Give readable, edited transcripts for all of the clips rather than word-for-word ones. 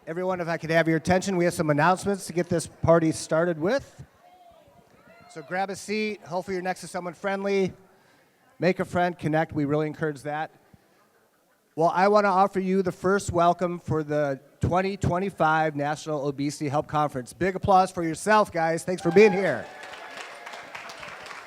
Everyone, if I could have your attention, we have some announcements to get this party started with. So grab a seat. Hopefully you're next to someone friendly. Make a friend, connect. We really encourage that. Well, I want to offer you the first welcome for the 2025 National Obesity Help Conference. Big applause for yourself, guys. Thanks for being here.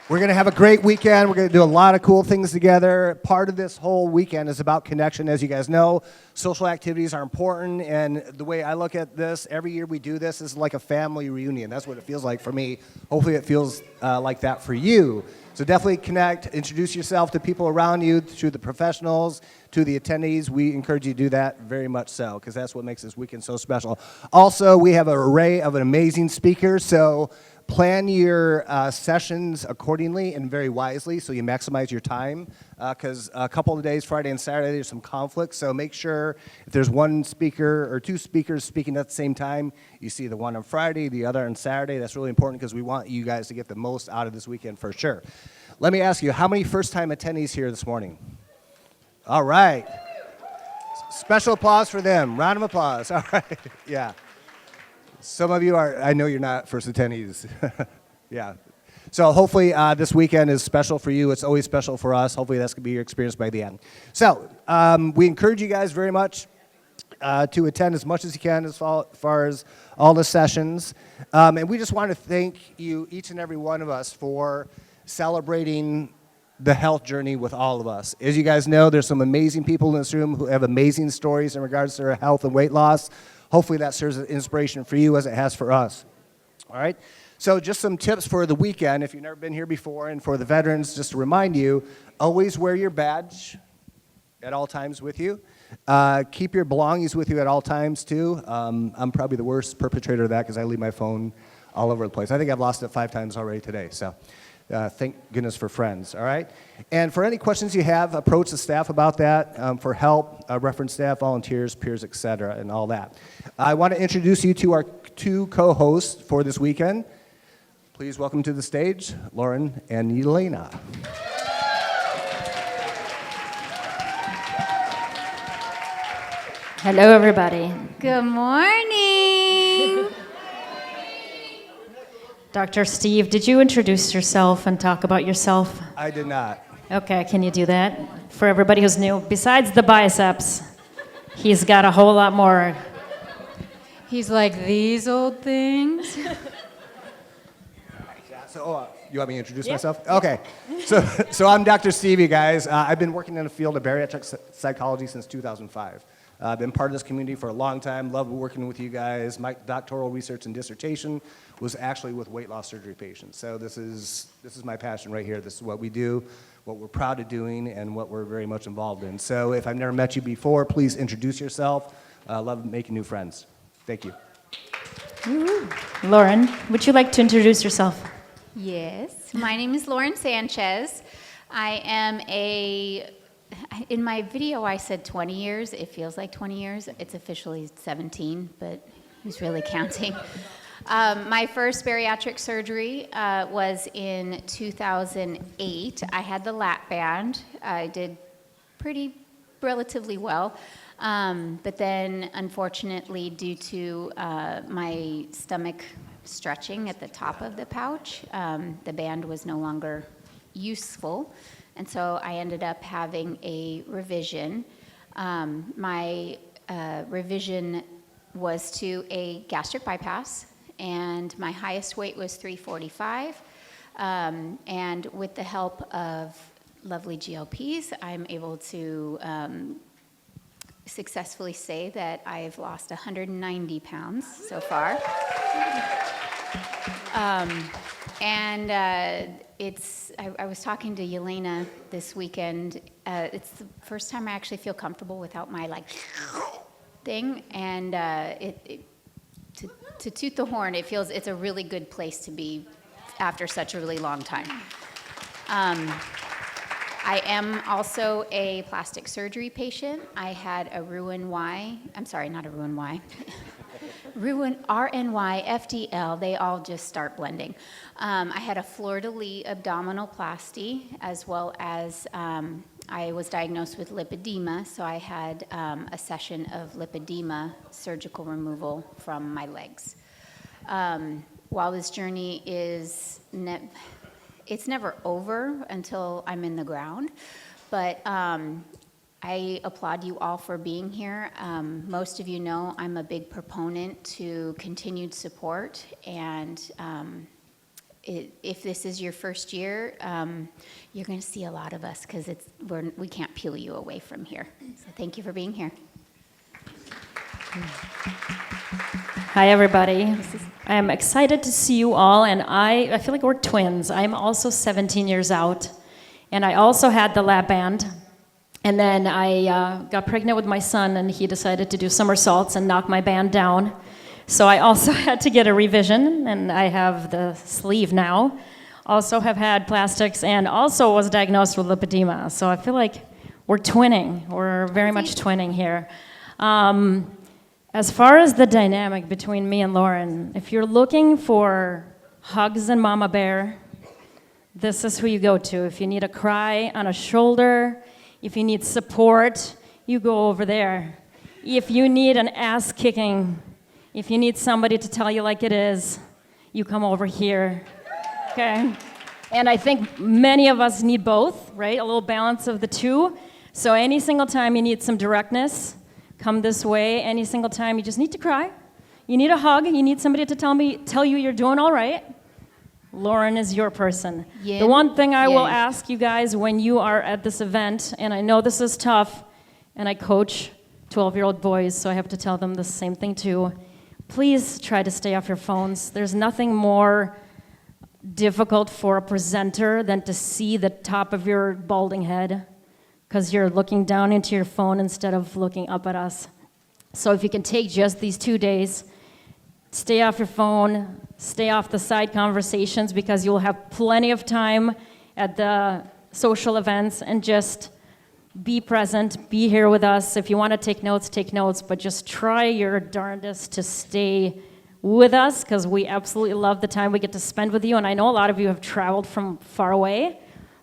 We're going to have a great weekend. We're going to do a lot of cool things together. Part of this whole weekend is about connection. As you guys know, social activities are important, and the way I look at this, every year we do this is like a family reunion. That's what it feels like for me. Hopefully it feels like that for you. So definitely connect, introduce yourself to people around you, to the professionals, to the attendees. We encourage you to do that very much so, because that's what makes this weekend so special. Also, we have an array of amazing speakers, so plan your sessions accordingly and very wisely so you maximize your time, because a couple of days, Friday and Saturday, there's some conflicts, so make sure if there's one speaker or two speakers speaking at the same time, you see the one on Friday, the other on Saturday. That's really important because we want you guys to get the most out of this weekend for sure. Let me ask you, how many first-time attendees here this morning? All right. Special applause for them. Round of applause. All right. Yeah. Some of you are, I know you're not first attendees. Yeah. So hopefully this weekend is special for you. It's always special for us. Hopefully that's going to be your experience by the end. So we encourage you guys very much to attend as much as you can as far as all the sessions. And we just want to thank you, each and every one of us, for celebrating the health journey with all of us. As you guys know, there's some amazing people in this room who have amazing stories in regards to their health and weight loss. Hopefully that serves as inspiration for you as it has for us. All right? So just some tips for the weekend, if you've never been here before, and for the veterans, just to remind you, always wear your badge at all times with you. Keep your belongings with you at all times, too. I'm probably the worst perpetrator of that because I leave my phone all over the place. I think I've lost it 5 times already today, so thank goodness for friends, all right? And for any questions you have, approach the staff about that for help, reference staff, volunteers, peers, et cetera, and all that. I want to introduce you to our 2 co-hosts for this weekend. Please welcome to the stage, Lauren and Yelena. Hello, everybody. Good morning. Dr. Steve, did you introduce yourself and talk about yourself? I did not. Okay, can you do that? For everybody who's new, besides the biceps, he's got a whole lot more. He's like these old things. So, you want me to introduce myself? Okay. So I'm Dr. Steve, you guys. I've been working in the field of bariatric psychology since 2005. I've been part of this community for a long time. Love working with you guys. My doctoral research and dissertation was actually with weight loss surgery patients. So this is my passion right here. This is what we do, what we're proud of doing, and what we're very much involved in. So if I've never met you before, please introduce yourself. Love making new friends. Thank you. Lauren, would you like to introduce yourself? Yes. My name is Lauren Sanchez. I am in my video I said 20 years. It feels like 20 years. It's officially 17, but who's really counting? My first bariatric surgery was in 2008. I had the lap band. I did relatively well. But then, unfortunately, due to my stomach stretching at the top of the pouch, the band was no longer useful. And so I ended up having a revision. My revision was to a gastric bypass, and my highest weight was 345. And with the help of lovely GLPs, I'm able to successfully say that I've lost 190 pounds so far. I was talking to Yelena this weekend. It's the first time I actually feel comfortable without my thing, and to toot the horn, it's a really good place to be after such a really long time. I am also a plastic surgery patient. I had a RNY, FDL, they all just start blending. I had a fleur-de-lis abdominoplasty, as well as I was diagnosed with lipedema, so I had a session of lipedema surgical removal from my legs. While this journey is it's never over until I'm in the ground, but I applaud you all for being here. Most of you know I'm a big proponent to continued support, and if this is your first year, you're going to see a lot of us because we can't peel you away from here. So thank you for being here. Hi, everybody. I am excited to see you all, and I feel like we're twins. I'm also 17 years out, and I also had the lap band. And then I got pregnant with my son, and he decided to do somersaults and knock my band down. So I also had to get a revision, and I have the sleeve now. Also have had plastics, and also was diagnosed with lipedema. So I feel like we're twinning. We're very much twinning here. As far as the dynamic between me and Lauren, if you're looking for hugs and mama bear, this is who you go to. If you need a cry on a shoulder, if you need support, you go over there. If you need an ass kicking, if you need somebody to tell you like it is, you come over here, okay? And I think many of us need both, right? A little balance of the two. So any single time you need some directness, come this way. Any single time you just need to cry, you need a hug, you need somebody to tell you you're doing all right, Lauren is your person. Yin, the one thing I will yang. ask you guys when you are at this event, and I know this is tough, and I coach 12-year-old boys, so I have to tell them the same thing too. Please try to stay off your phones. There's nothing more difficult for a presenter than to see the top of your balding head, because you're looking down into your phone instead of looking up at us. So if you can take just these 2 days, stay off your phone, stay off the side conversations, because you'll have plenty of time at the social events, and just be present, be here with us. If you want to take notes, but just try your darndest to stay with us, because we absolutely love the time we get to spend with you. And I know a lot of you have traveled from far away.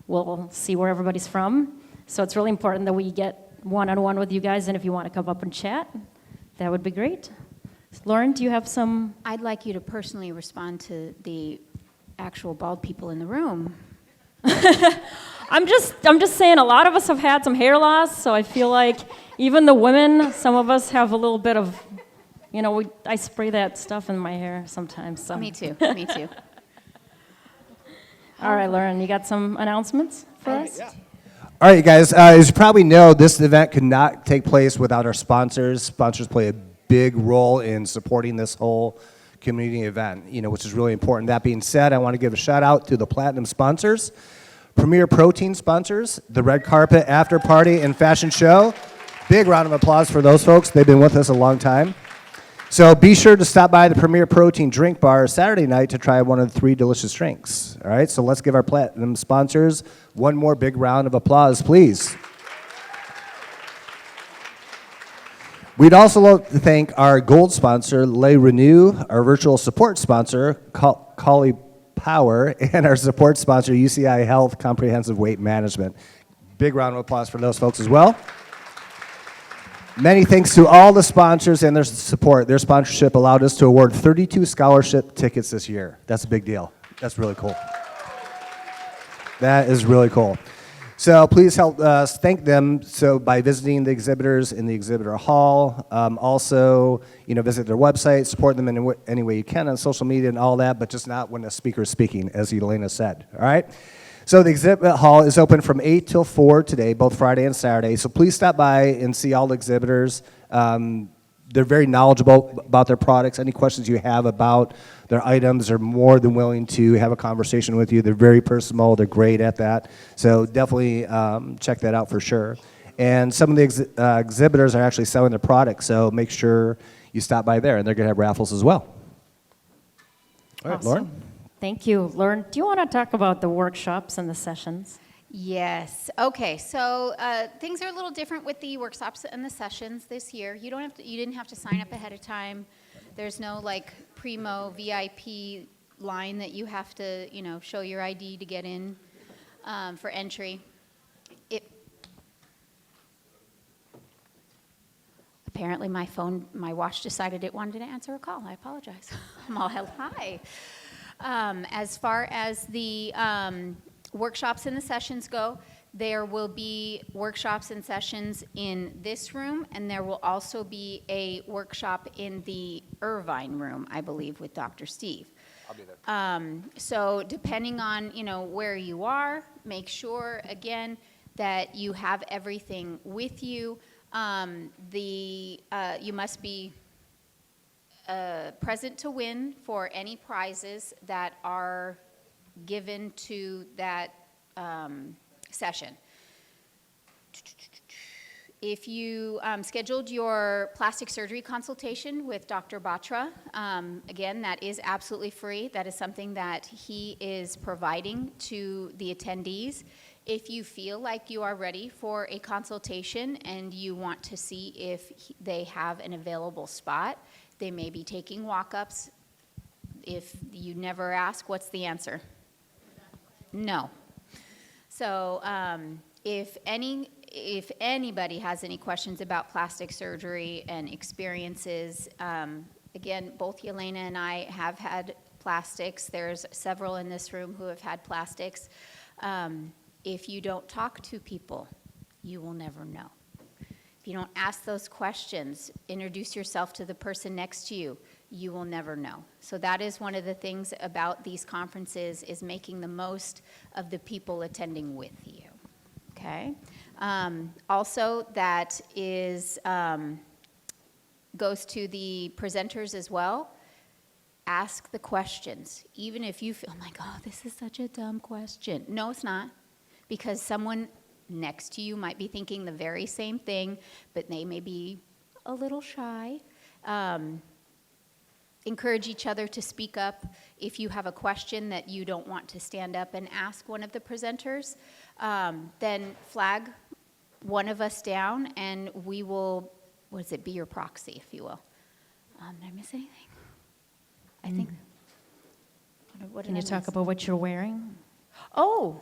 We'll see where everybody's from. So it's really important that we get one-on-one with you guys, and if you want to come up and chat, that would be great. Lauren, do you have some? I'd like you to personally respond to the actual bald people in the room. I'm just saying, a lot of us have had some hair loss, so I feel like even the women, some of us have a little bit of, I spray that stuff in my hair sometimes. So. Me too. All right, Lauren, you got some announcements for us? Yeah. All right, you guys, as you probably know, this event could not take place without our sponsors. Sponsors play a big role in supporting this whole community event, which is really important. That being said, I want to give a shout out to the Platinum sponsors, Premier Protein sponsors, the Red Carpet After Party and Fashion Show. Big round of applause for those folks. They've been with us a long time. So be sure to stop by the Premier Protein Drink Bar Saturday night to try one of the 3 delicious drinks. All right, so let's give our Platinum sponsors one more big round of applause, please. We'd also like to thank our gold sponsor, Le Renew, our virtual support sponsor, Collie Power, and our support sponsor, UCI Health Comprehensive Weight Management. Big round of applause for those folks as well. Many thanks to all the sponsors and their support. Their sponsorship allowed us to award 32 scholarship tickets this year. That's a big deal. That's really cool. That is really cool. So please help us thank them by visiting the exhibitors in the exhibitor hall. Also, visit their website, support them in any way you can on social media and all that, but just not when a speaker is speaking, as Yelena said. All right? So the exhibit hall is open from 8 till 4 today, both Friday and Saturday. So please stop by and see all the exhibitors. They're very knowledgeable about their products. Any questions you have about their items, they're more than willing to have a conversation with you. They're very personal. They're great at that. So definitely check that out for sure. And some of the exhibitors are actually selling their products, so make sure you stop by there, and they're going to have raffles as well. All right, Awesome. Lauren? Thank you. Lauren, do you want to talk about the workshops and the sessions? Yes. Okay. So things are a little different with the workshops and the sessions this year. You didn't have to sign up ahead of time. There's no primo VIP line that you have to show your ID to get in for entry. Apparently my watch decided it wanted to answer a call. I apologize. I'm all held high. As far as the workshops and the sessions go, there will be workshops and sessions in this room, and there will also be a workshop in the Irvine room, I believe, with Dr. Steve. I'll be there. So depending on, where you are, make sure, again, that you have everything with you. You must be present to win for any prizes that are given to that session. If you scheduled your plastic surgery consultation with Dr. Batra, again, that is absolutely free. That is something that he is providing to the attendees. If you feel like you are ready for a consultation and you want to see if they have an available spot, they may be taking walk-ups. If you never ask, what's the answer? No. So if anybody has any questions about plastic surgery and experiences, again, both Yelena and I have had plastics. There's several in this room who have had plastics. If you don't talk to people, you will never know. If you don't ask those questions, introduce yourself to the person next to you, you will never know. So that is one of the things about these conferences, is making the most of the people attending with you, okay? Also, that is, goes to the presenters as well. Ask the questions, even if you feel, oh my God, this is such a dumb question. No, it's not, because someone next to you might be thinking the very same thing, but they may be a little shy. Encourage each other to speak up. If you have a question that you don't want to stand up and ask one of the presenters, then flag one of us down, and we will, be your proxy, if you will. Did I miss anything? I think. What Can you talk about what you're wearing? Oh,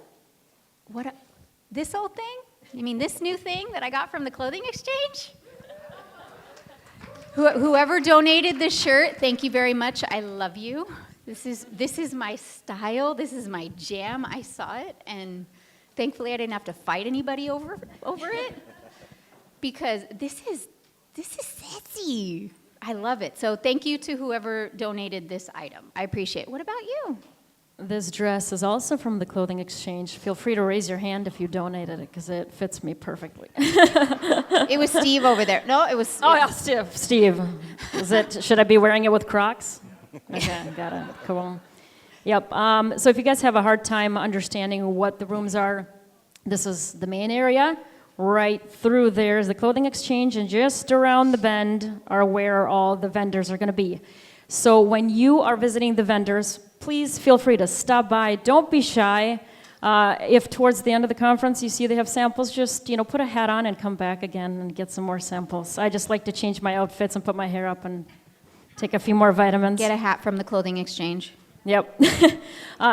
this old thing? You mean this new thing that I got from the clothing exchange? Whoever donated this shirt, thank you very much. I love you. This is my style. This is my jam. I saw it, and thankfully I didn't have to fight anybody over it, because this is sassy. I love it. So thank you to whoever donated this item. I appreciate it. What about you? This dress is also from the clothing exchange. Feel free to raise your hand if you donated it, because it fits me perfectly. It was Steve over there. No, it was. Oh, yeah, Steve. Should I be wearing it with Crocs? Okay, got it. Cool. Yep. So if you guys have a hard time understanding what the rooms are, this is the main area. Right through there is the clothing exchange, and just around the bend are where all the vendors are going to be. So when you are visiting the vendors, please feel free to stop by. Don't be shy. If towards the end of the conference you see they have samples, just put a hat on and come back again and get some more samples. I just like to change my outfits and put my hair up and take a few more vitamins. Get a hat from the clothing exchange. Yep.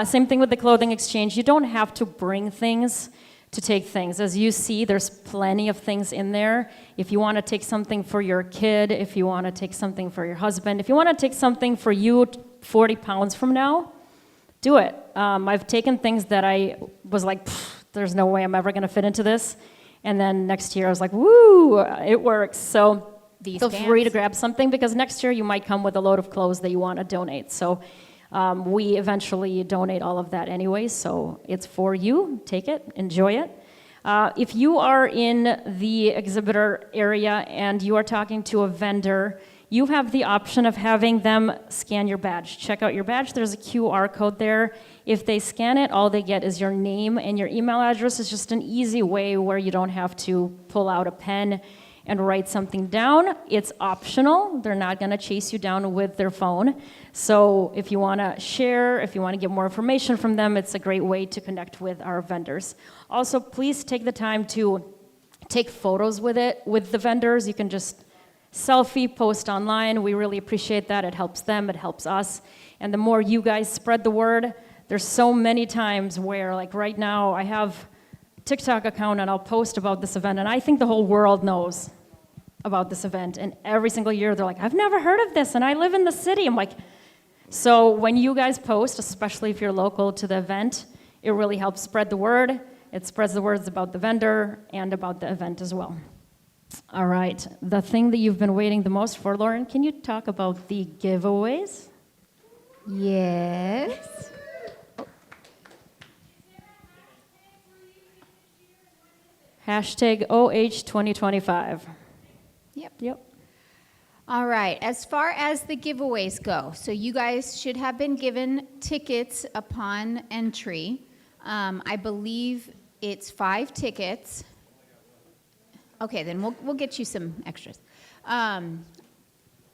Same thing with the clothing exchange. You don't have to bring things to take things. As you see, there's plenty of things in there. If you want to take something for your kid, if you want to take something for your husband, if you want to take something for you 40 pounds from now, do it. I've taken things that I was like, there's no way I'm ever going to fit into this. And then next year I was like, woo, it works. So feel free to grab something, because next year you might come with a load of clothes that you want to donate. So we eventually donate all of that anyway, so it's for you. Take it, enjoy it. If you are in the exhibitor area and you are talking to a vendor, you have the option of having them scan your badge. Check out your badge. There's a QR code there. If they scan it, all they get is your name and your email address. It's just an easy way where you don't have to pull out a pen and write something down. It's optional. They're not going to chase you down with their phone. So if you want to share, if you want to get more information from them, it's a great way to connect with our vendors. Also, please take the time to take photos with the vendors. You can just selfie, post online. We really appreciate that. It helps them, it helps us. And the more you guys spread the word, there's so many times where, like right now, I have TikTok account and I'll post about this event, and I think the whole world knows about this event, and every single year they're like, I've never heard of this, and I live in the city. I'm like, so when you guys post, especially if you're local to the event, it really helps spread the word. It spreads the words about the vendor and about the event as well. All right, the thing that you've been waiting the most for, Lauren, can you talk about the giveaways? Yes. Hashtag OH2025. Yep. All right, as far as the giveaways go, so you guys should have been given tickets upon entry. I believe it's 5 tickets. Okay, then we'll get you some extras.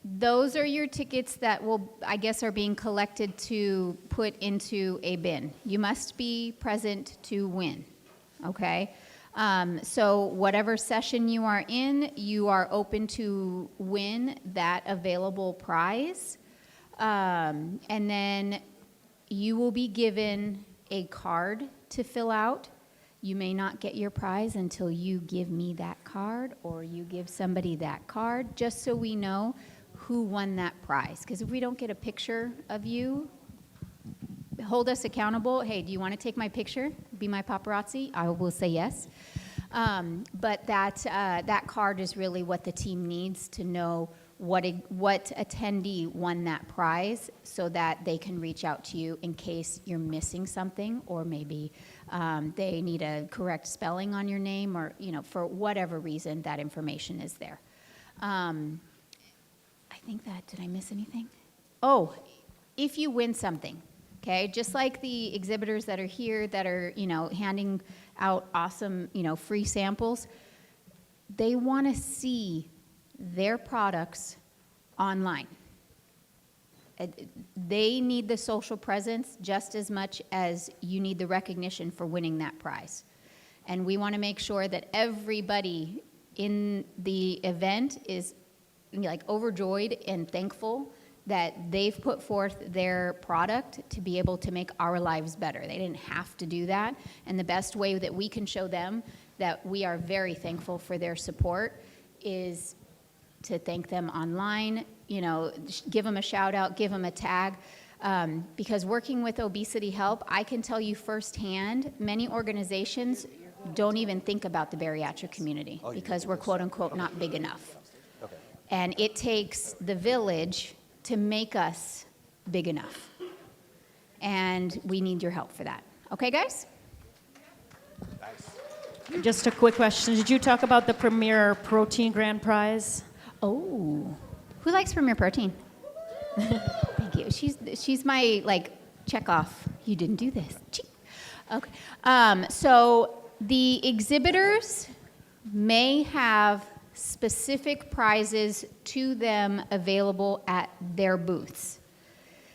Those are your tickets that are being collected to put into a bin. You must be present to win, okay? So whatever session you are in, you are open to win that available prize. And then you will be given a card to fill out. You may not get your prize until you give me that card or you give somebody that card, just so we know who won that prize. Because if we don't get a picture of you, hold us accountable. Hey, do you want to take my picture? Be my paparazzi? I will say yes. But that card is really what the team needs to know what attendee won that prize, so that they can reach out to you in case you're missing something, or maybe they need a correct spelling on your name, or for whatever reason that information is there. Did I miss anything? Oh, if you win something, okay, just like the exhibitors that are here that are, handing out awesome, free samples, they want to see their products online. They need the social presence just as much as you need the recognition for winning that prize. And we want to make sure that everybody in the event is overjoyed and thankful that they've put forth their product to be able to make our lives better. They didn't have to do that. And the best way that we can show them that we are very thankful for their support is to thank them online, give them a shout out, give them a tag. Because working with Obesity Help, I can tell you firsthand, many organizations don't even think about the bariatric community because we're quote unquote not big enough. And it takes the village to make us big enough. And we need your help for that. Okay, guys? Nice. Just a quick question. Did you talk about the Premier Protein Grand Prize? Oh, who likes Premier Protein? Thank you. She's my check off. You didn't do this. Okay. So the exhibitors may have specific prizes to them available at their booths.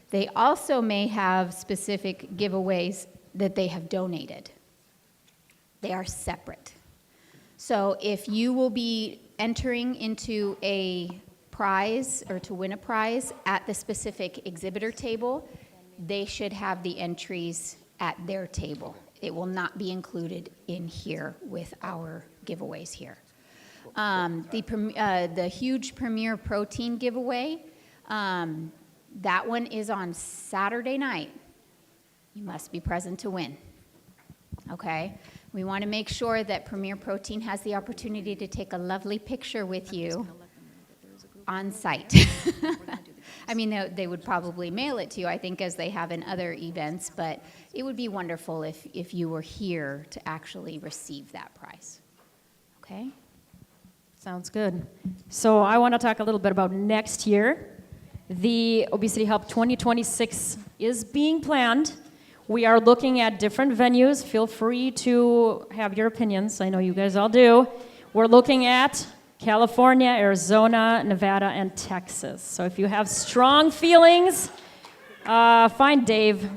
They also may have specific giveaways that they have donated. They are separate. So if you will be entering into a prize or to win a prize at the specific exhibitor table, they should have the entries at their table. It will not be included in here with our giveaways here. The huge Premier Protein giveaway, that one is on Saturday night. You must be present to win. Okay? We want to make sure that Premier Protein has the opportunity to take a lovely picture with you on site. I mean, they would probably mail it to you, I think, as they have in other events, but it would be wonderful if you were here to actually receive that prize. Okay? Sounds good. So I want to talk a little bit about next year. The Obesity Help 2026 is being planned. We are looking at different venues. Feel free to have your opinions. I know you guys all do. We're looking at California, Arizona, Nevada, and Texas. So if you have strong feelings, find Dave.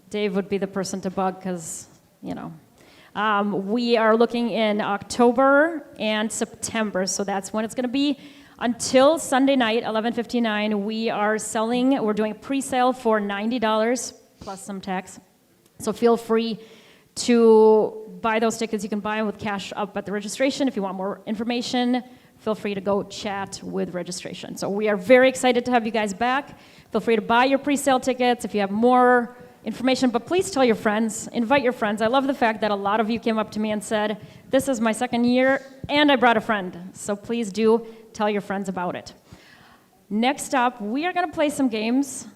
Dave would be the person to bug because, we are looking in October and September, so that's when it's going to be. Until Sunday night, 11:59, we're doing pre-sale for $90 plus some tax. So feel free to buy those tickets. You can buy them with cash up at the registration. If you want more information, feel free to go chat with registration. So we are very excited to have you guys back. Feel free to buy your pre-sale tickets if you have more information, but please tell your friends, invite your friends. I love the fact that a lot of you came up to me and said, this is my second year, and I brought a friend. So please do tell your friends about it. Next up, we are gonna play some games.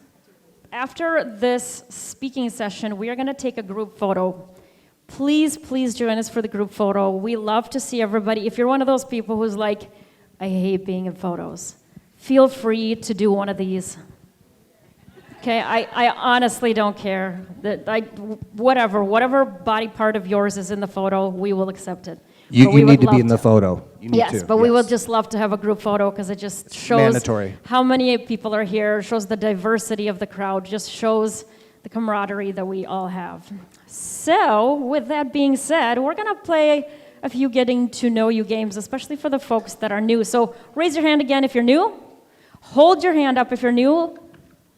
After this speaking session, we are gonna take a group photo. Please, please join us for the group photo. We love to see everybody. If you're one of those people who's like, I hate being in photos, feel free to do one of these. Okay, I honestly don't care. Whatever body part of yours is in the photo, we will accept it. You we need would to be love in the photo. You need Yes, to. but we would just love to have a group photo because it just shows Mandatory. how many people are here, shows the diversity of the crowd, just shows the camaraderie that we all have. So, with that being said, we're gonna play a few getting to know you games, especially for the folks that are new. So, raise your hand again if you're new. Hold your hand up if you're new.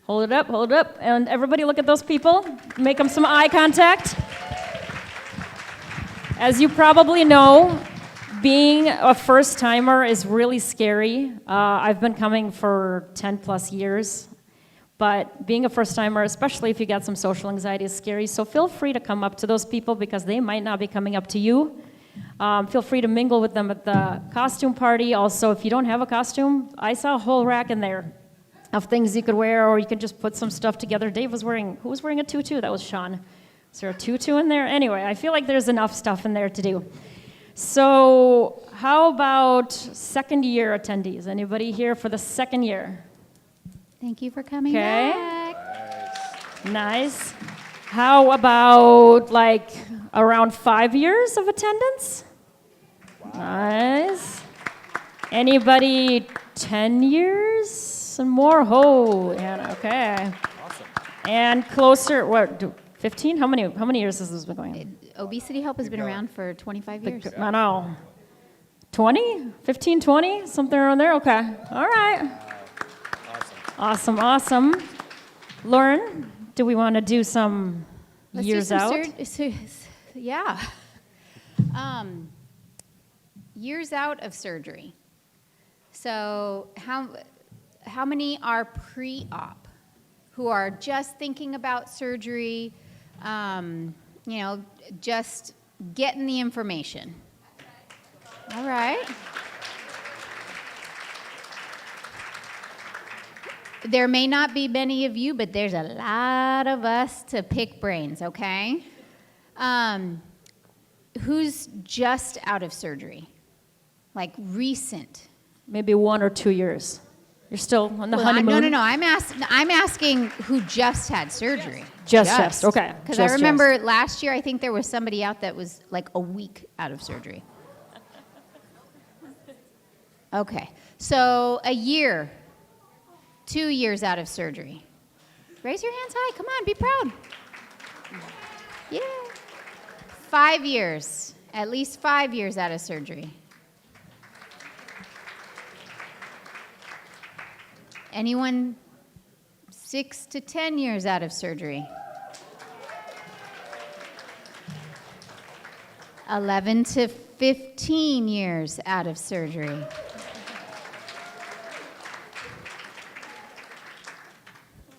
Hold it up, and everybody look at those people. Make them some eye contact. As you probably know, being a first-timer is really scary. I've been coming for 10 plus years, but being a first-timer, especially if you got some social anxiety, is scary. So feel free to come up to those people because they might not be coming up to you. Feel free to mingle with them at the costume party. Also, if you don't have a costume, I saw a whole rack in there of things you could wear, or you could just put some stuff together. Who was wearing a tutu? That was Sean. Is there a tutu in there? Anyway, I feel like there's enough stuff in there to do. So how about second year attendees? Anybody here for the second year? Thank you for coming Okay. back. Nice. How about like around 5 years of attendance? Wow. Nice. Anybody 10 years and more? Oh, Anna, okay. Awesome. And closer, 15? How many years has this been going? Obesity Help has been around for 25 years. I know. 20? 15, 20? Something around there? Okay. All right. Awesome. Lauren, do we want to do some Let's years do some out? Yeah. Years out of surgery. So how many are pre-op who are just thinking about surgery, just getting the information? All right. There may not be many of you, but there's a lot of us to pick brains, okay? Who's just out of surgery? Like recent? Maybe 1 or 2 years. You're still on the honeymoon? No. I'm asking who just had surgery. Just. Okay. Because I remember last year, I think there was somebody out that was like a week out of surgery. Okay. So a year, 2 years out of surgery. Raise your hands high. Come on, be proud. Yeah. 5 years. At least 5 years out of surgery. Anyone 6 to 10 years out of surgery? 11 to 15 years out of surgery.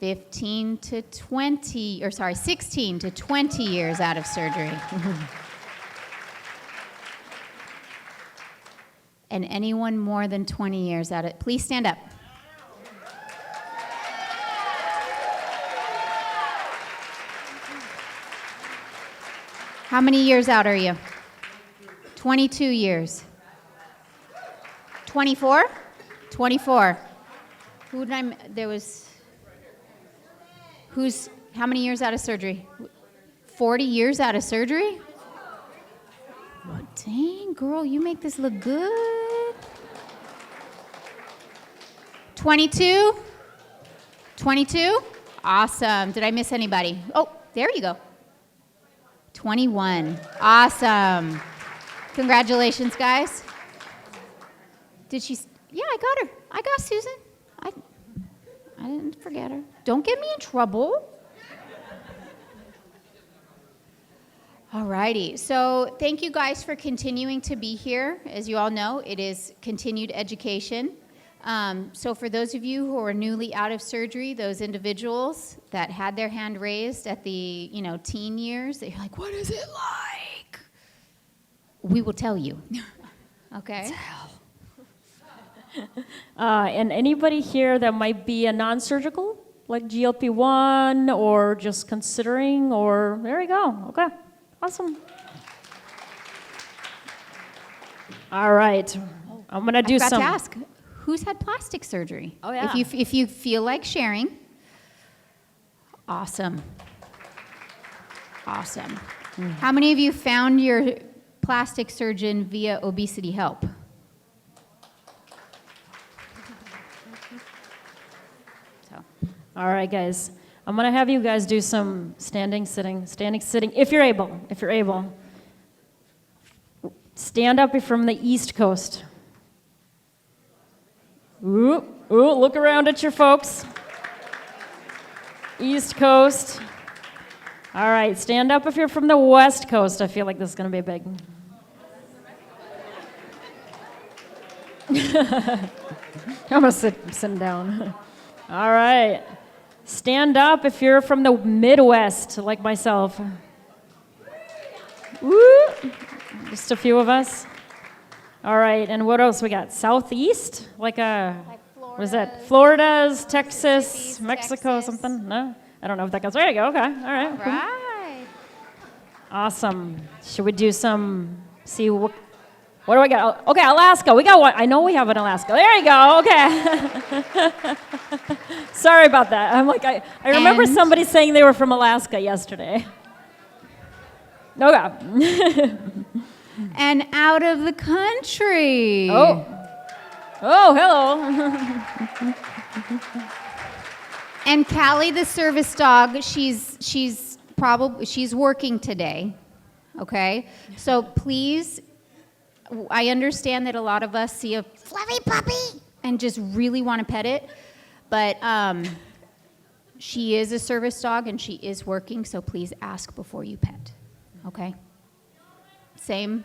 16 to 20 years out of surgery. And anyone more than 20 years out of, please stand up. How many years out are you? 22 years. 24? 24. Who did how many years out of surgery? 40 years out of surgery? Oh, dang, girl, you make this look good. 22? 22? Awesome. Did I miss anybody? Oh, there you go. 21. Awesome. Congratulations, guys. Did she? Yeah, I got her. I got Susan. I didn't forget her. Don't get me in trouble. All righty. So thank you guys for continuing to be here. As you all know, it is continued education. So for those of you who are newly out of surgery, those individuals that had their hand raised at the teen years, that you're like, what is it like? We will tell you. Okay. And anybody here that might be a non-surgical, like GLP-1 or just considering, or there you go. Okay, awesome. All right, I'm gonna do I forgot some. to ask, who's had plastic surgery? Oh, yeah. If you feel like sharing, awesome. Awesome. How many of you found your plastic surgeon via Obesity Help? All right, guys. I'm gonna have you guys do some standing, sitting, if you're able. Stand up if you're from the East Coast. Ooh, look around at your folks. East Coast. All right, stand up if you're from the West Coast. I feel like this is gonna be big. I'm gonna sitting down. All right. Stand up if you're from the Midwest, like myself. Woo! Just a few of us. All right, and what else we got? Southeast? Like Florida, what is that? Florida's, Texas, Mississippi's, Mexico, Texas. something? No? I don't know if that goes. There you go, okay. All right. Cool. Right. Awesome. Should we do some, see what do I got? Okay, Alaska. We got one. I know we have an Alaska. There you go. Okay. Sorry about that. I'm like, I remember And- somebody saying they were from Alaska yesterday. Okay. And out of the country. Oh, hello. And Callie, the service dog, she's working today. Okay? So please, I understand that a lot of us see a fluffy puppy and just really want to pet it, but she is a service dog and she is working, so please ask before you pet. Okay? Same?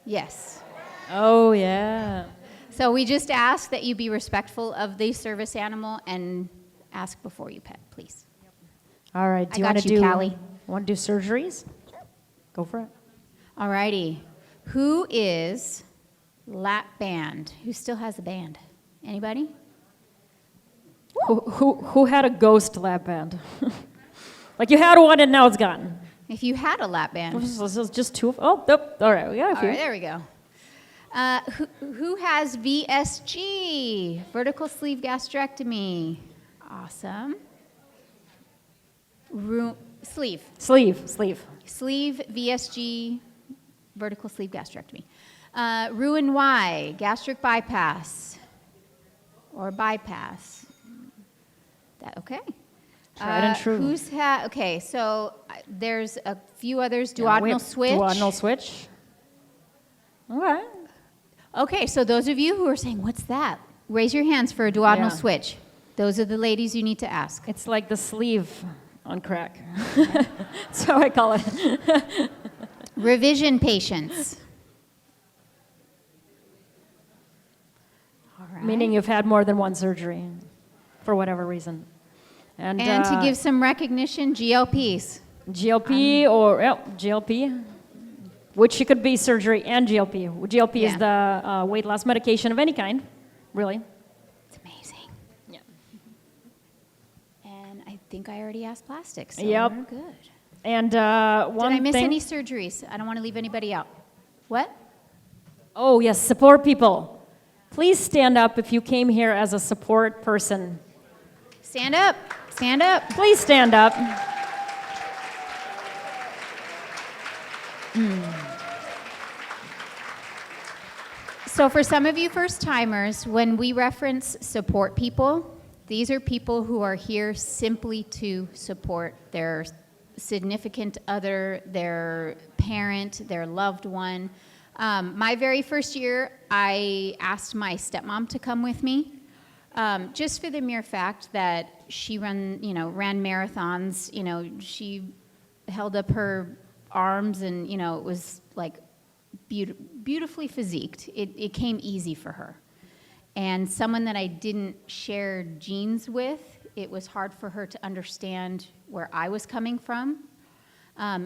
Yes. Oh, yeah. So we just ask that you be respectful of the service animal and ask before you pet, please. All right. I Do you got want to you, do? Callie. Want to do surgeries? Go for it. All righty. Who is lap band? Who still has a band? Anybody? Who had a ghost lap band? Like you had one and now it's gone. If you had a lap band. This is just two. Oh, nope. All right, we got a All few. right, there we go. Who has VSG, vertical sleeve gastrectomy? Awesome. Sleeve. Sleeve, VSG, vertical sleeve gastrectomy. Roux Y, gastric bypass or bypass. That okay? Tried and true. Okay, so there's a few others. Duodenal switch. Duodenal switch. Okay. Okay, so those of you who are saying, what's that? Raise your hands for a duodenal Yeah. switch. Those are the ladies you need to ask. It's like the sleeve on crack. That's how I call it. Revision patients. All right. Meaning you've had more than one surgery for whatever reason. And to give some recognition, GLPs. GLP GLP, which could be surgery and GLP. GLP is the weight loss medication of any kind, really. It's amazing. Yeah. And I think I already asked plastics, so Yep. we're good. And one Did I miss thing. any surgeries? I don't want to leave anybody out. What? Oh yes, support people. Please stand up if you came here as a support person. Stand up. Stand up. Please stand up. So for some of you first timers, when we reference support people, these are people who are here simply to support their significant other, their parent, their loved one. My very first year, I asked my stepmom to come with me, just for the mere fact that she ran marathons. She held up her arms and, it was like beautifully physiqued. It came easy for her. And someone that I didn't share genes with, it was hard for her to understand where I was coming from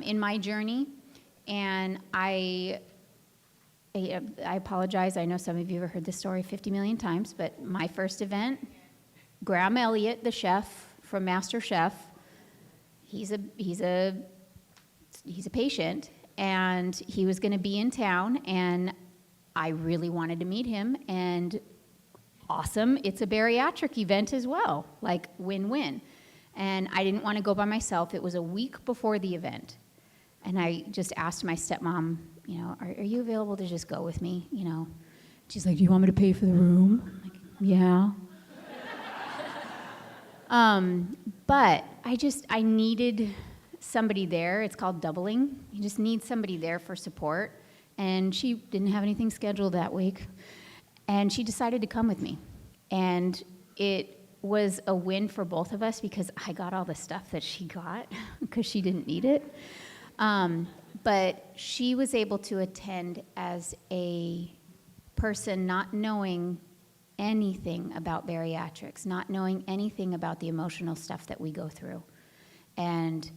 in my journey. And I apologize. I know some of you have heard this story 50 million times, but my first event, Graham Elliott, the chef from Master Chef, he's a patient, and he was going to be in town, and I really wanted to meet him, and awesome, it's a bariatric event as well, like win-win. And I didn't want to go by myself. It was a week before the event, and I just asked my stepmom, are you available to just go with me? She's like, do you want me to pay for the room? I'm like, yeah. But I needed somebody there. It's called doubling. You just need somebody there for support. And she didn't have anything scheduled that week. And she decided to come with me. And it was a win for both of us because I got all the stuff that she got because she didn't need it. But she was able to attend as a person not knowing anything about bariatrics, not knowing anything about the emotional stuff that we go through. And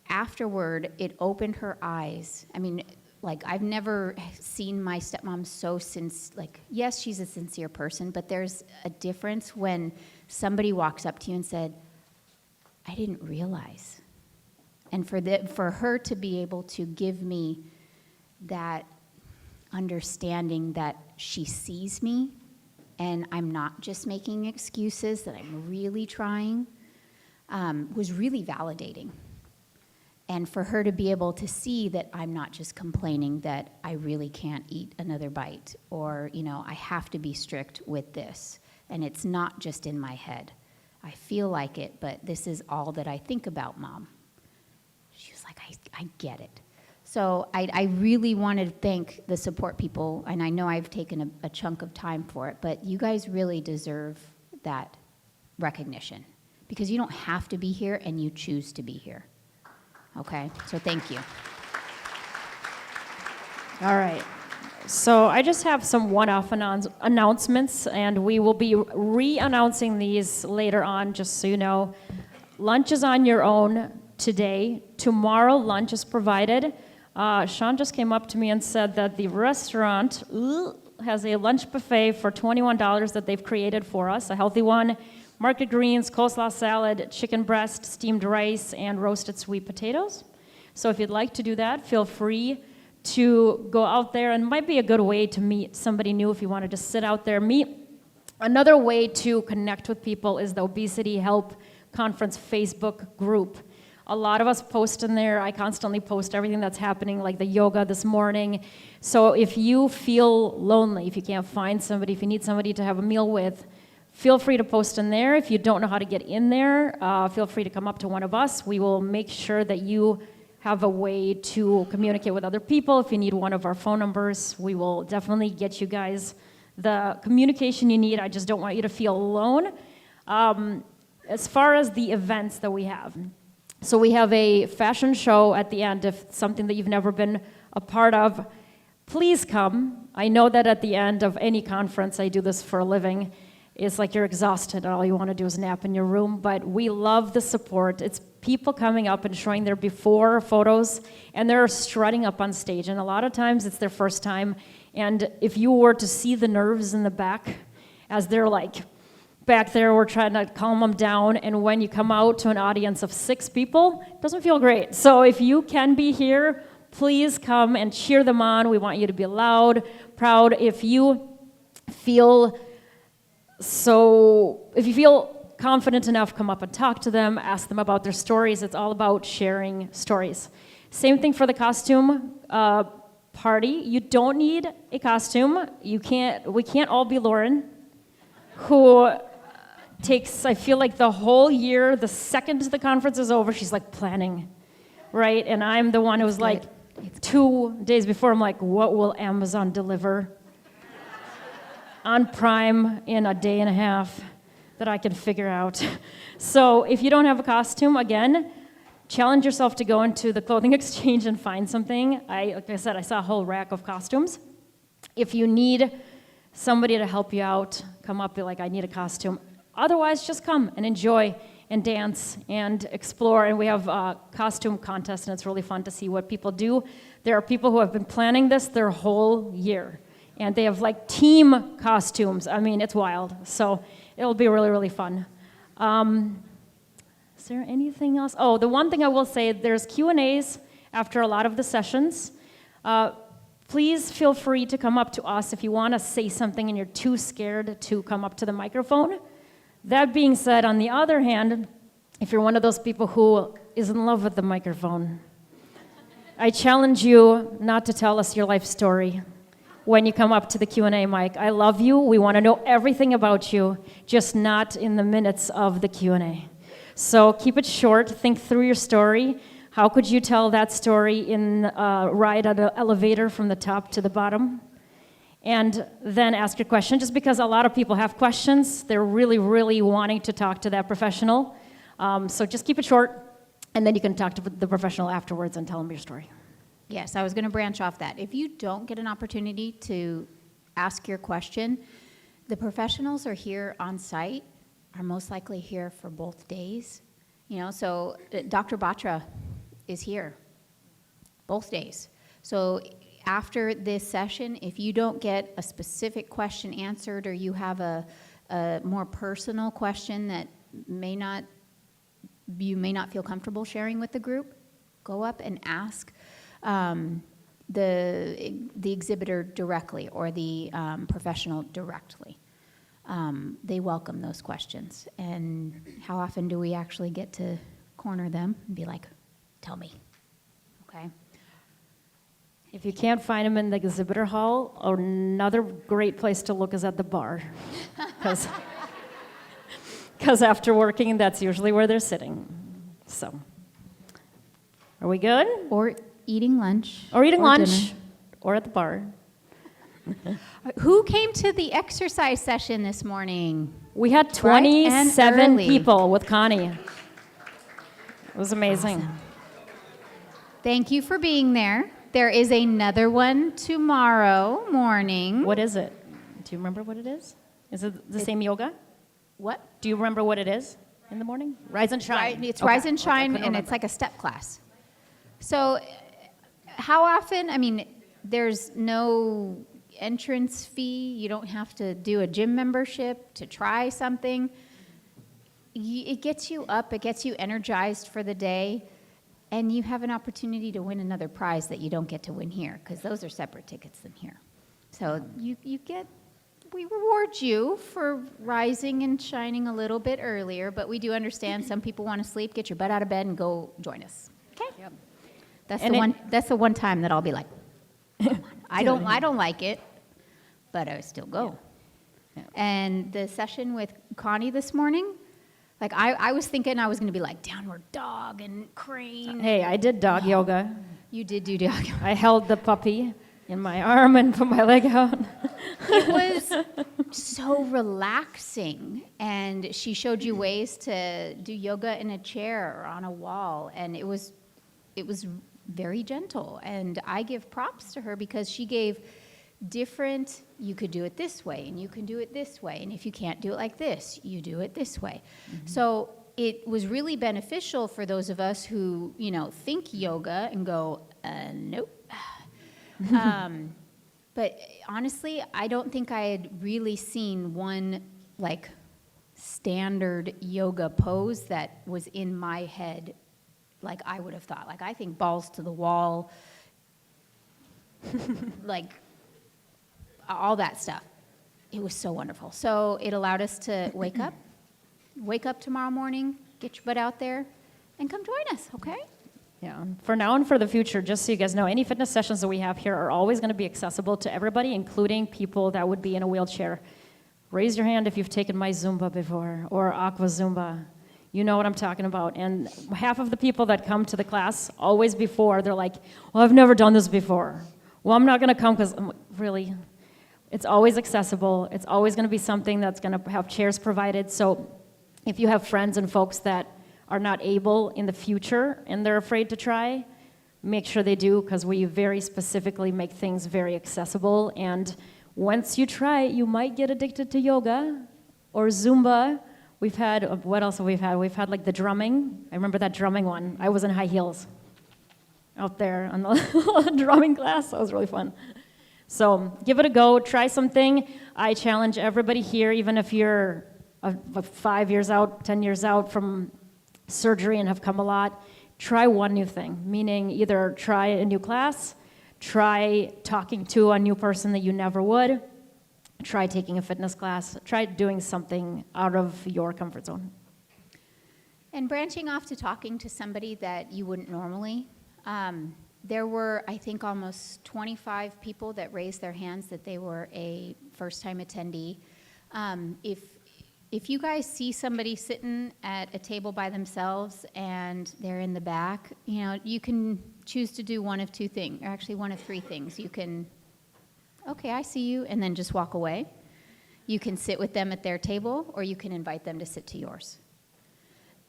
afterward, it opened her eyes. I mean, I've never seen my stepmom so yes, she's a sincere person, but there's a difference when somebody walks up to you and said, I didn't realize. And for her to be able to give me that understanding that she sees me and I'm not just making excuses, that I'm really trying, was really validating. And for her to be able to see that I'm not just complaining that I really can't eat another bite, or, I have to be strict with this, and it's not just in my head. I feel like it, but this is all that I think about, Mom. She was like, I get it. So I really want to thank the support people, and I know I've taken a chunk of time for it, but you guys really deserve that recognition, because you don't have to be here, and you choose to be here. Okay, so thank you. All right. So I just have some one-off announcements, and we will be re-announcing these later on, just so you know. Lunch is on your own today. Tomorrow, lunch is provided. Sean just came up to me and said that the restaurant has a lunch buffet for $21 that they've created for us, a healthy one. Market greens, coleslaw salad, chicken breast, steamed rice, and roasted sweet potatoes. So if you'd like to do that, feel free to go out there, and it might be a good way to meet somebody new if you want to just sit out there, meet. Another way to connect with people is the Obesity Help Conference Facebook group. A lot of us post in there. I constantly post everything that's happening, like the yoga this morning. So if you feel lonely, if you can't find somebody, if you need somebody to have a meal with, feel free to post in there. If you don't know how to get in there, feel free to come up to one of us. We will make sure that you have a way to communicate with other people. If you need one of our phone numbers, we will definitely get you guys the communication you need. I just don't want you to feel alone. As far as the events that we have, so we have a fashion show at the end. If something that you've never been a part of, please come. I know that at the end of any conference, I do this for a living, it's like you're exhausted and all you want to do is nap in your room, but we love the support. It's people coming up and showing their before photos, and they're strutting up on stage, and a lot of times it's their first time, and if you were to see the nerves in the back as they're back there, we're trying to calm them down, and when you come out to an audience of 6 people, it doesn't feel great. So if you can be here, please come and cheer them on. We want you to be loud, proud. If you feel confident enough, come up and talk to them, ask them about their stories. It's all about sharing stories. Same thing for the costume party. You don't need a costume. We can't all be Lauren, who takes, I feel like the whole year, the second the conference is over, she's planning, right? And I'm the one who's 2 days before, I'm like, what will Amazon deliver on Prime in a day and a half that I can figure out? So if you don't have a costume, again, challenge yourself to go into the clothing exchange and find something. Like I said, I saw a whole rack of costumes. If you need somebody to help you out, come up, be like, I need a costume. Otherwise, just come and enjoy and dance and explore. And we have a costume contest, and it's really fun to see what people do. There are people who have been planning this their whole year, and they have like team costumes. I mean, it's wild. So it'll be really, really fun. Is there anything else? Oh, the one thing I will say, there's Q&As after a lot of the sessions. Please feel free to come up to us if you want to say something and you're too scared to come up to the microphone. That being said, on the other hand, if you're one of those people who is in love with the microphone, I challenge you not to tell us your life story when you come up to the Q&A mic. I love you. We want to know everything about you, just not in the minutes of the Q&A. So keep it short. Think through your story. How could you tell that story in a ride on an elevator from the top to the bottom? And then ask your question, just because a lot of people have questions. They're really, really wanting to talk to that professional. So just keep it short, and then you can talk to the professional afterwards and tell them your story. Yes, I was going to branch off that. If you don't get an opportunity to ask your question, the professionals are here on site, are most likely here for both days. You know, so Dr. Batra is here both days. So after this session, if you don't get a specific question answered, or you have a more personal question that you may not feel comfortable sharing with the group, go up and ask the exhibitor directly, or the professional directly. They welcome those questions. And how often do we actually get to corner them and be like, tell me, okay? If you can't find them in the exhibitor hall, another great place to look is at the bar. Because after working, that's usually where they're sitting. So, are we good? Or eating lunch. Or eating lunch, dinner. or at the bar. Who came to the exercise session this morning? We had Bright and 27 early. people with Connie. It was amazing. Awesome. Thank you for being there. There is another one tomorrow morning. What is it? Do you remember what it is? Is it the same yoga? What? Do you remember what it is in the morning? Rise and Shine. It's Okay. Rise and I Shine, couldn't and it's remember. like a step class. So how often, I mean, there's no entrance fee. You don't have to do a gym membership to try something. It gets you up, it gets you energized for the day, and you have an opportunity to win another prize that you don't get to win here, because those are separate tickets than here. So we reward you for rising and shining a little bit earlier, but we do understand some people want to sleep. Get your butt out of bed and go join us. Okay? Yep. That's the one time that I'll be like, come on. I don't like it, but I still go. Yeah. And the session with Connie this morning, like I was thinking I was going to be like downward dog and crane. Hey, I did dog yoga. You did do dog yoga. I held the puppy in my arm and put my leg out. It was so relaxing, and she showed you ways to do yoga in a chair or on a wall, and it was very gentle. And I give props to her because she gave different, you could do it this way, and you can do it this way, and if you can't do it like this, you do it this way. Mm-hmm. So it was really beneficial for those of us who, think yoga and go, nope. But honestly, I don't think I had really seen one like standard yoga pose that was in my head like I would have thought. Like I think balls to the wall, like all that stuff. It was so wonderful. So it allowed us to wake up tomorrow morning, get your butt out there, and come join us, okay? Yeah. For now and for the future, just so you guys know, any fitness sessions that we have here are always going to be accessible to everybody, including people that would be in a wheelchair. Raise your hand if you've taken my Zumba before, or Aqua Zumba. You know what I'm talking about. And half of the people that come to the class, always before, they're like, well, I've never done this before. Well, I'm not going to come because, really? It's always accessible. It's always going to be something that's going to have chairs provided. So if you have friends and folks that are not able in the future and they're afraid to try, make sure they do, because we very specifically make things very accessible. And once you try it, you might get addicted to yoga or Zumba. We've had, what else have we had? We've had like the drumming. I remember that drumming one. I was in high heels out there on the drumming class. That was really fun. So give it a go, try something. I challenge everybody here, even if you're 5 years out, 10 years out from surgery and have come a lot, try one new thing, meaning either try a new class, try talking to a new person that you never would, try taking a fitness class, try doing something out of your comfort zone. And branching off to talking to somebody that you wouldn't normally. There were, I think, almost 25 people that raised their hands that they were a first-time attendee. If you guys see somebody sitting at a table by themselves and they're in the back, you know, you can choose to do one of two things, or actually one of three things. You can, okay, I see you, and then just walk away. You can sit with them at their table, or you can invite them to sit to yours.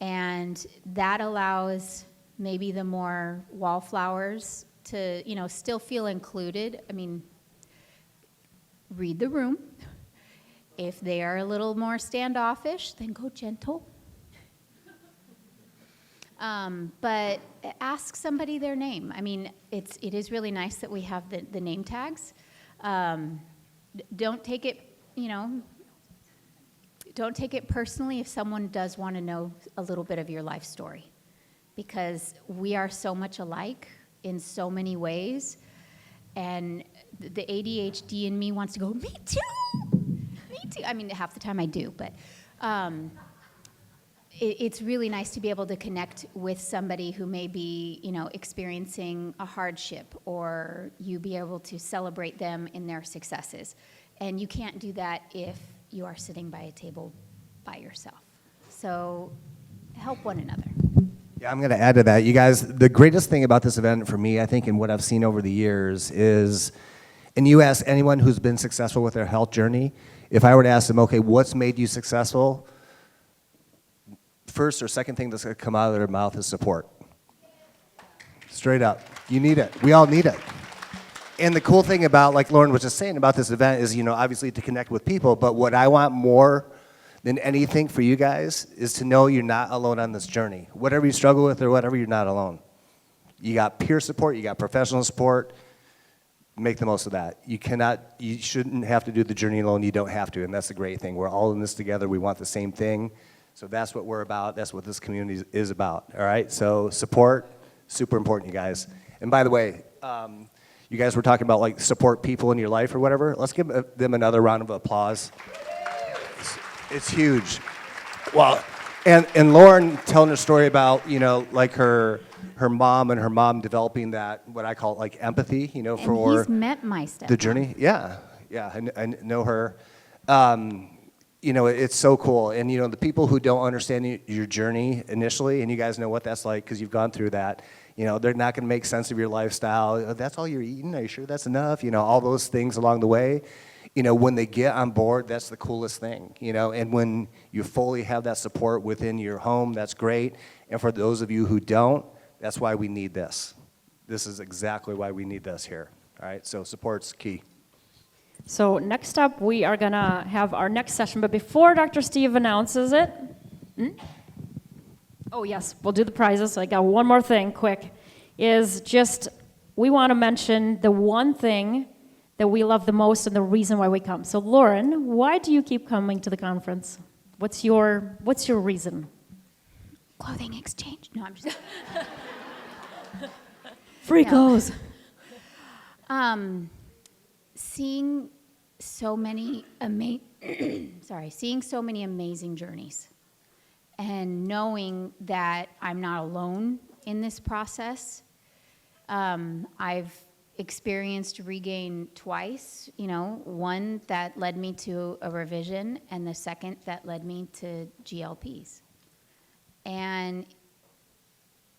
And that allows maybe the more wallflowers to, you know, still feel included. I mean, read the room. If they are a little more standoffish, then go gentle. But ask somebody their name. I mean, it is really nice that we have the name tags. Don't take it, you know, don't take it personally if someone does want to know a little bit of your life story, because we are so much alike in so many ways, and the ADHD in me wants to go, me too. I mean, half the time I do, but it's really nice to be able to connect with somebody who may be, you know, experiencing a hardship, or you be able to celebrate them in their successes. And you can't do that if you are sitting by a table by yourself. So help one another. Yeah, I'm going to add to that. You guys, the greatest thing about this event for me, I think, and what I've seen over the years is, and you ask anyone who's been successful with their health journey, if I were to ask them, okay, what's made you successful? First or second thing that's going to come out of their mouth is support. Straight up. You need it. We all need it. And the cool thing about, like Lauren was just saying about this event is, you know, obviously to connect with people, but what I want more than anything for you guys is to know you're not alone on this journey. Whatever you struggle with or whatever, you're not alone. You got peer support, you got professional support. Make the most of that. You shouldn't have to do the journey alone. You don't have to, and that's the great thing. We're all in this together. We want the same thing. So that's what we're about. That's what this community is about, all right? So support, super important, you guys. And by the way, you guys were talking about like support people in your life or whatever. Let's give them another round of applause. It's huge. Well, and Lauren telling her story about, you know, like her mom and her mom developing that, what I call like empathy, you know, And for he's met my stepmom. the journey. Yeah, I know her. You know, it's so cool. And, you know, the people who don't understand your journey initially, and you guys know what that's like because you've gone through that, you know, they're not going to make sense of your lifestyle. "Oh, that's all you're eating? Are you sure that's enough?" You know, all those things along the way. You know, when they get on board, that's the coolest thing, you know, and when you fully have that support within your home, that's great. And for those of you who don't, that's why we need this. This is exactly why we need this here, all right? So support's key. So next up, we are going to have our next session, but before Dr. Steve announces it, oh yes, we'll do the prizes. I got one more thing quick, is just we want to mention the one thing that we love the most and the reason why we come. So Lauren, why do you keep coming to the conference? What's your reason? Clothing exchange. No, I'm just... Free No. clothes. Seeing so many seeing so many amazing journeys, and knowing that I'm not alone in this process. I've experienced regain twice, you know, one that led me to a revision and the second that led me to GLPs. And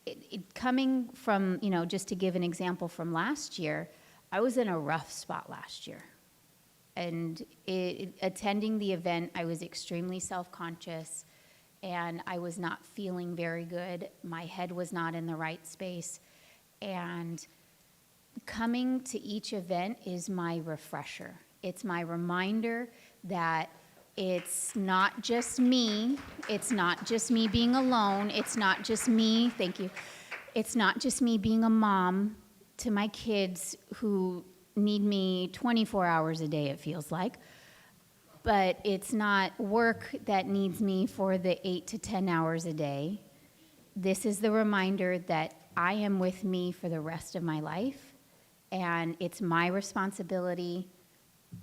it coming from, you know, just to give an example from last year, I was in a rough spot last year. And attending the event, I was extremely self-conscious and I was not feeling very good. My head was not in the right space. And coming to each event is my refresher. It's my reminder that it's not just me. It's not just me being alone. It's not just me, thank you. It's not just me being a mom to my kids who need me 24 hours a day, it feels like. But it's not work that needs me for the 8 to 10 hours a day. This is the reminder that I am with me for the rest of my life, and it's my responsibility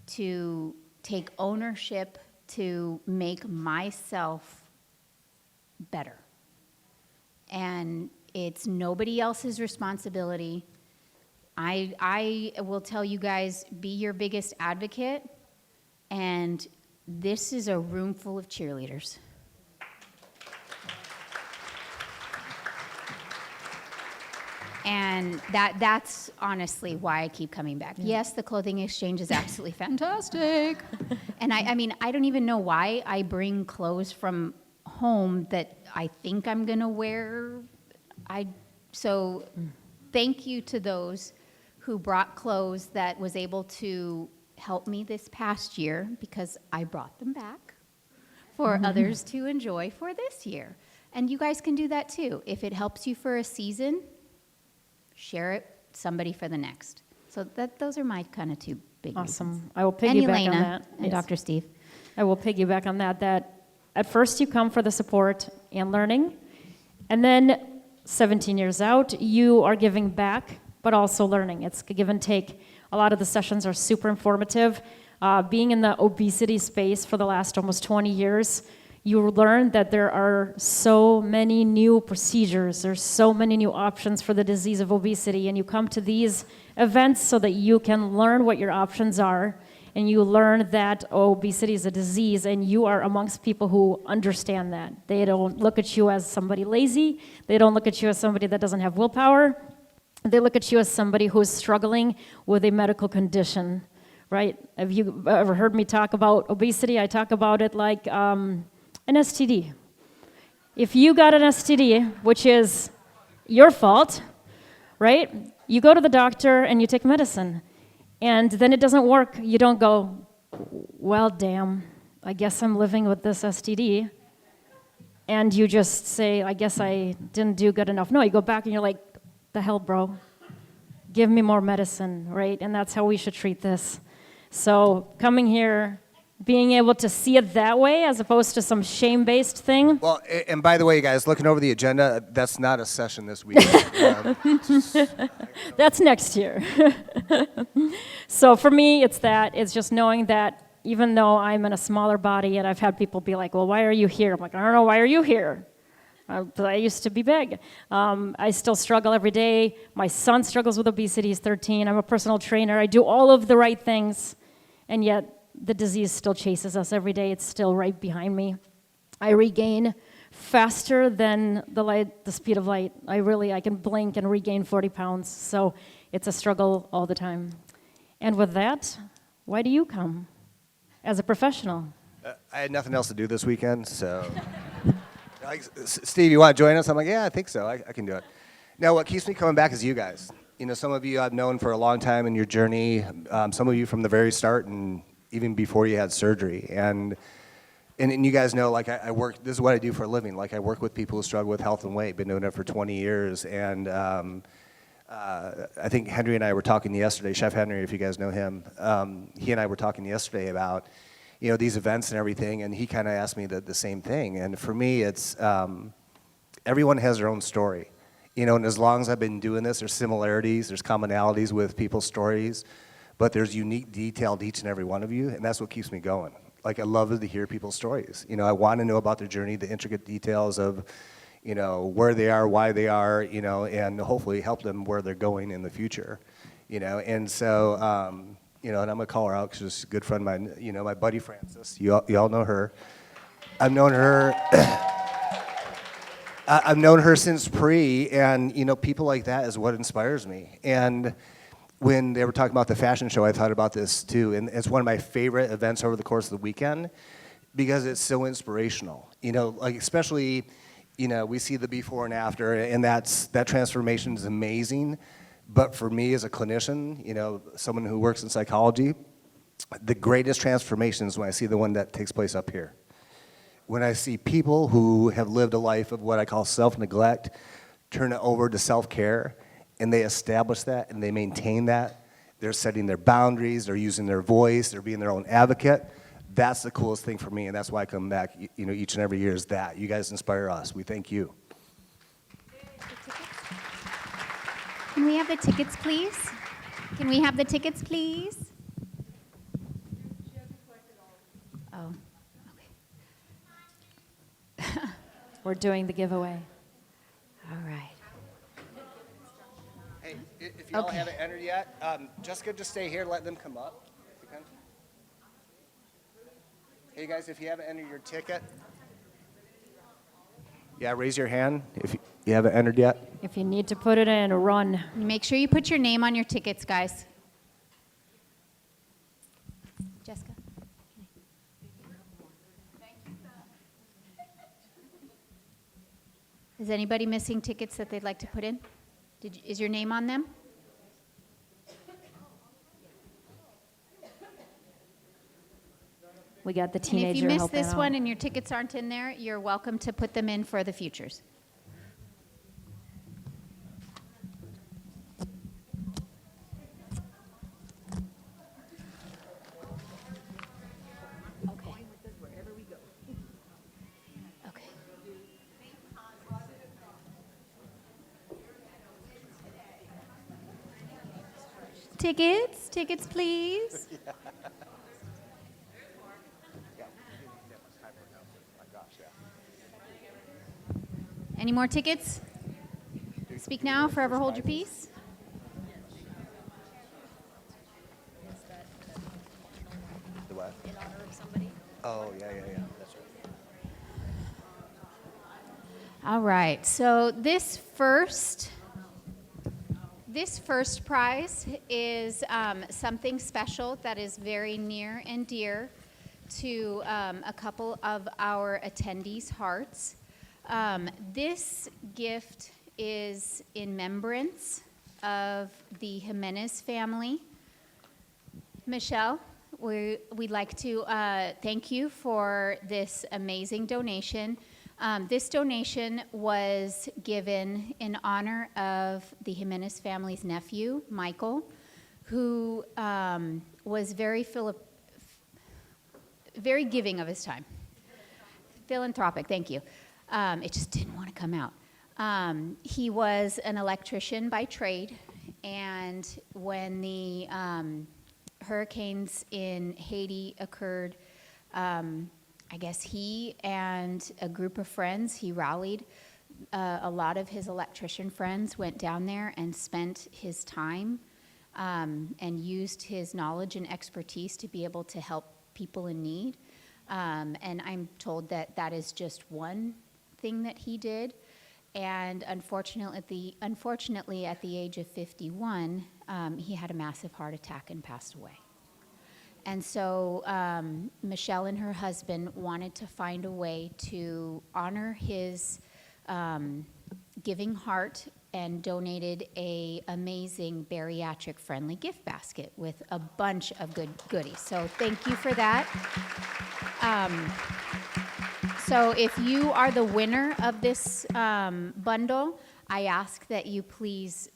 to take ownership to make myself better. And it's nobody else's responsibility. I will tell you guys, be your biggest advocate, and this is a room full of cheerleaders. And that's honestly why I keep coming back. Yes, the clothing exchange is absolutely fantastic. And I mean, I don't even know why I bring clothes from home that I think I'm gonna wear. So thank you to those who brought clothes that was able to help me this past year, because I brought them back for others to enjoy for this year. And you guys can do that too. If it helps you for a season, share it somebody for the next. So those are my kind of two big Awesome. reasons. I will And piggyback on Yelena that. and Yes. Dr. Steve. I will piggyback on that, that at first you come for the support and learning, and then 17 years out, you are giving back, but also learning. It's a give and take. A lot of the sessions are super informative. Being in the obesity space for the last almost 20 years, you learn that there are so many new procedures, there's so many new options for the disease of obesity, and you come to these events so that you can learn what your options are, and you learn that obesity is a disease, and you are amongst people who understand that. They don't look at you as somebody lazy, they don't look at you as somebody that doesn't have willpower, they look at you as somebody who is struggling with a medical condition, right? Have you ever heard me talk about obesity? I talk about it like an STD. If you got an STD, which is your fault, right? You go to the doctor and you take medicine, and then it doesn't work. You don't go, well, damn, I guess I'm living with this STD. And you just say, I guess I didn't do good enough. No, you go back and you're like, the hell, bro? Give me more medicine, right? And that's how we should treat this. So coming here, being able to see it that way as opposed to some shame-based thing. Well, and by the way, guys, looking over the agenda, that's not a session this week. That's next year. So for me, it's just knowing that even though I'm in a smaller body, and I've had people be like, well, why are you here? I'm like, I don't know, why are you here? I used to be big. I still struggle every day. My son struggles with obesity, he's 13. I'm a personal trainer. I do all of the right things, and yet the disease still chases us every day. It's still right behind me. I regain faster than the speed of light. I can blink and regain 40 pounds. So it's a struggle all the time. And with that, why do you come as a professional? I had nothing else to do this weekend, so. Steve, you want to join us? I'm like, yeah, I think so. I can do it. Now, what keeps me coming back is you guys. You know, some of you I've known for a long time in your journey, some of you from the very start and even before you had surgery. And you guys know, like, I work, this is what I do for a living. Like, I work with people who struggle with health and weight, been doing it for 20 years. And I think Henry and I were talking yesterday, Chef Henry, if you guys know him, he and I were talking yesterday about, you know, these events and everything, and he kind of asked me the same thing. And for me, it's everyone has their own story. You know, and as long as I've been doing this, there's similarities, there's commonalities with people's stories, but there's unique detail to each and every one of you, and that's what keeps me going. Like, I love to hear people's stories. You know, I want to know about their journey, the intricate details of, you know, where they are, why they are, you know, and hopefully help them where they're going in the future, you know. And so, you know, and I'm going to call her out because she's a good friend of mine, you know, my buddy Frances. You all know her. I've known her I've known her since pre, and, you know, people like that is what inspires me. And when they were talking about the fashion show, I thought about this too, and it's one of my favorite events over the course of the weekend because it's so inspirational. You know, like especially, you know, we see the before and after, and that transformation is amazing. But for me as a clinician, you know, someone who works in psychology, the greatest transformation is when I see the one that takes place up here. When I see people who have lived a life of what I call self-neglect, turn it over to self-care, and they establish that and they maintain that. They're setting their boundaries, they're using their voice, they're being their own advocate. That's the coolest thing for me, and that's why I come back, you know, each and every year is that. You guys inspire us. We thank you. Can we have the tickets, please? Can we have the tickets, please? Oh, okay. We're doing the giveaway. All right. Hey, if y'all Okay. haven't entered yet, Jessica, just stay here, let them come up. If you can. Hey guys, if you haven't entered your ticket, yeah, raise your hand if you haven't entered yet. If you need to put it in, run. Make sure you put your name on your tickets, guys. Jessica? Is anybody missing tickets that they'd like to put in? Is your name on them? We got the And teenager if you missed helping this out. one and your tickets aren't in there, you're welcome to put them in for the futures. Okay. Okay. Tickets, please. Any more tickets? Speak now, forever hold your peace. The what? In honor of somebody? Oh, yeah. That's right. All right, so this first prize is something special that is very near and dear to a couple of our attendees' hearts. This gift is in remembrance of the Jimenez family. Michelle, we'd like to thank you for this amazing donation. This donation was given in honor of the Jimenez family's nephew, Michael, who was very giving of his time. Philanthropic, thank you. It just didn't want to come out. He was an electrician by trade, and when the hurricanes in Haiti occurred, I guess he and a group of friends, he rallied a lot of his electrician friends, went down there and spent his time and used his knowledge and expertise to be able to help people in need. And I'm told that that is just one thing that he did. And unfortunately, at the age of 51, he had a massive heart attack and passed away. And so Michelle and her husband wanted to find a way to honor his giving heart and donated a amazing bariatric-friendly gift basket with a bunch of good goodies. So thank you for that. So if you are the winner of this bundle, I ask that you please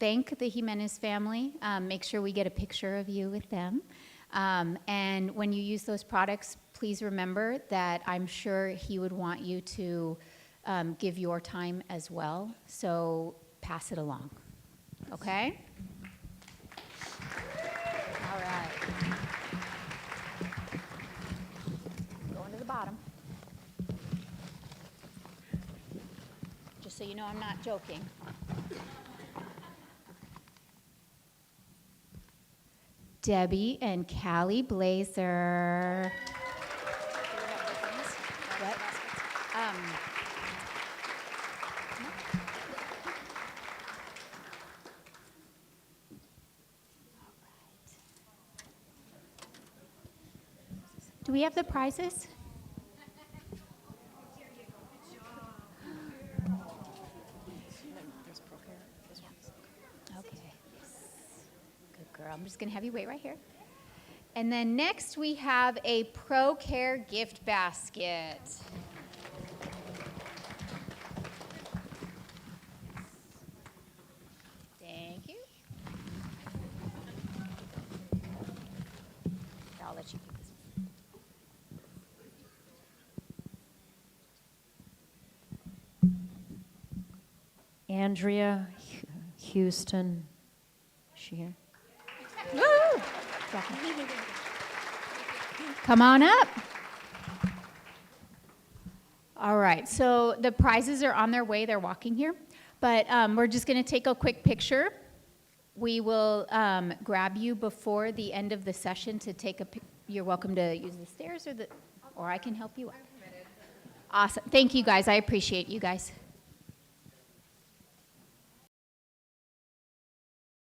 thank the Jimenez family. Make sure we get a picture of you with them. And when you use those products, please remember that I'm sure he would want you to give your time as well. So pass it along. Okay? All right. Going to the bottom. Just so you know, I'm not joking. Debbie and Callie Blazer. What? Do we have the prizes? I'm just going to have you wait right here. And then next we have a ProCare gift basket. Thank you. I'll let you keep this one. Andrea Houston. Is she here? Woo! Come on up. All right, so the prizes are on their way. They're walking here. But we're just going to take a quick picture. We will grab you before the end of the session to take a You're welcome to use the stairs or I can help you up. Awesome. Thank you, guys. I appreciate you guys.